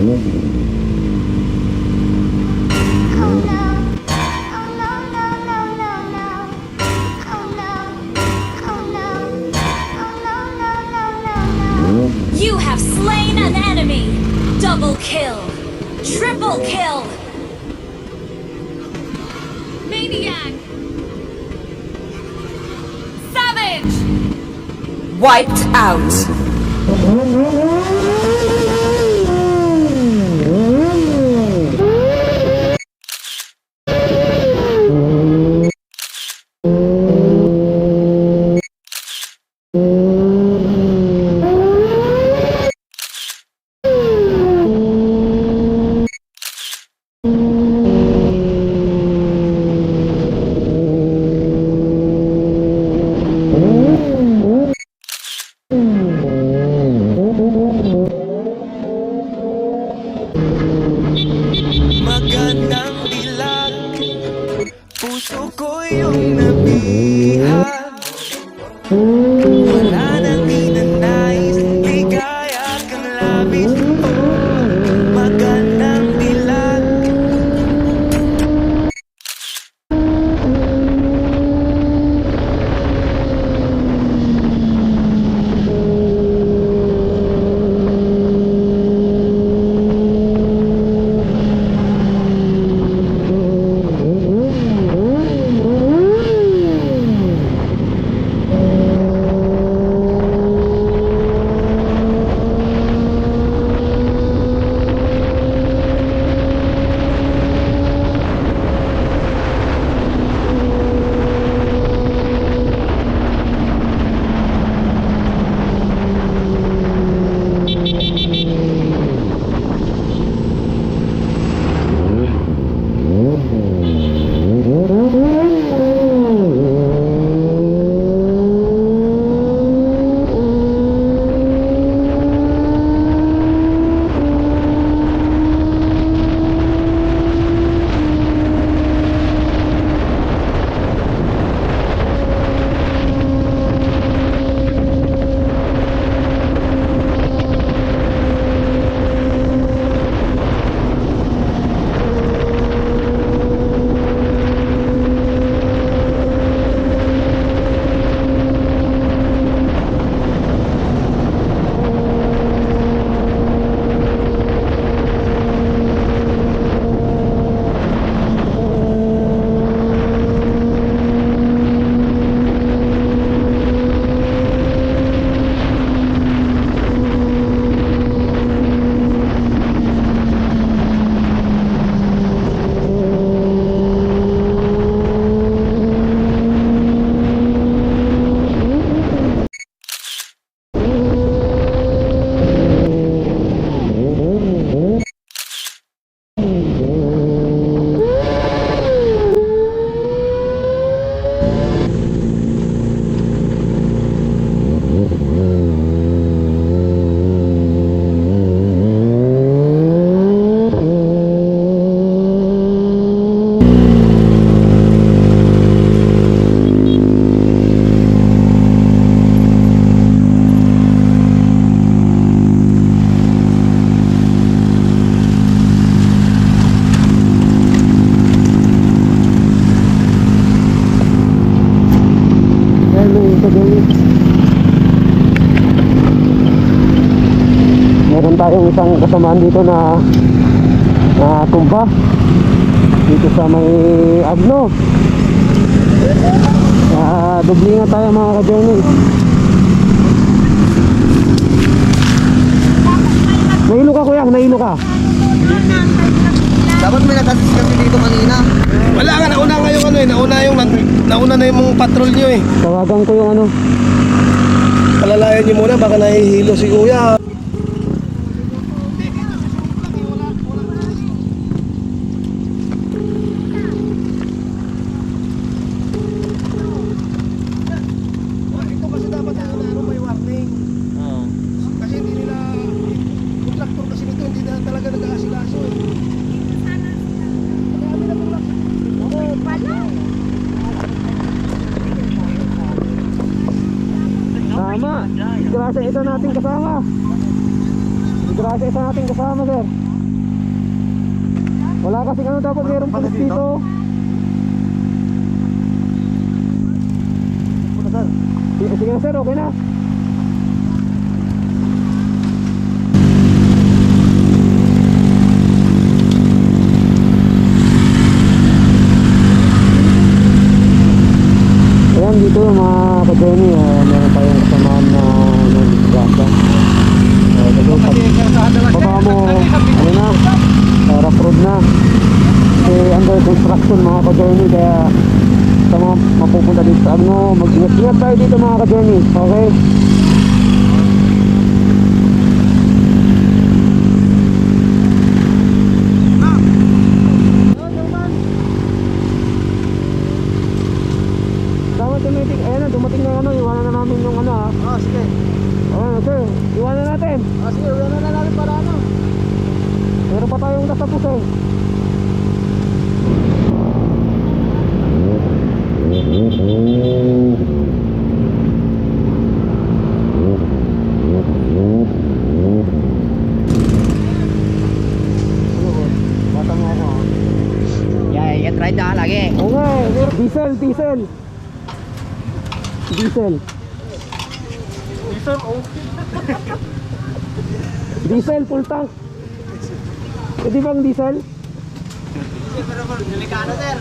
You have slain an enemy! Double kill! Triple kill! Maniac! Savage! Wiped out. Magandang dilag, puso ko yung nabihag. Wala nang ninanais, ligaya kang labis. Magandang dilag. Meron tayong isang kasamaan dito na tumba dito sa may Agno. Dublingan tayo mga ka-journey. Nahilo ka kuya, nahilo ka. Dapat may nag-assist kami dito kanina. Wala nga, nauna nga yung nauna na yung patrol nyo eh. Tawagan ko yung Palalayan nyo muna, baka nahihilo si kuya. Tama. Grasa ito nating kasama. Disgrasya sa ating kasama, sir. Wala kasi ano dapat mayroong pulis dito. Sige na sir, okay na. Ayan, dito yung mga ka-Jenny, meron tayong kasamaan na disgrasya. Baba mo, ano na, rough road na. Kasi under construction mga ka-Jenny, kaya sa mga mapupunta dito sa ano, mag-ingat-ingat tayo dito mga ka-Jenny, okay? Tama, dumating, ayan na, dumating na ano, iwanan na namin yung ano ha. Sige. Ayan na sir, iwanan natin. Sige, uwi na natin para ano. Meron pa tayong natapos eh. Bata mo ako. Yeah, ingat ride na lagi. Oo nga eh, diesel. Diesel, diesel, full tank. Pwede bang diesel? Pero delikado sir.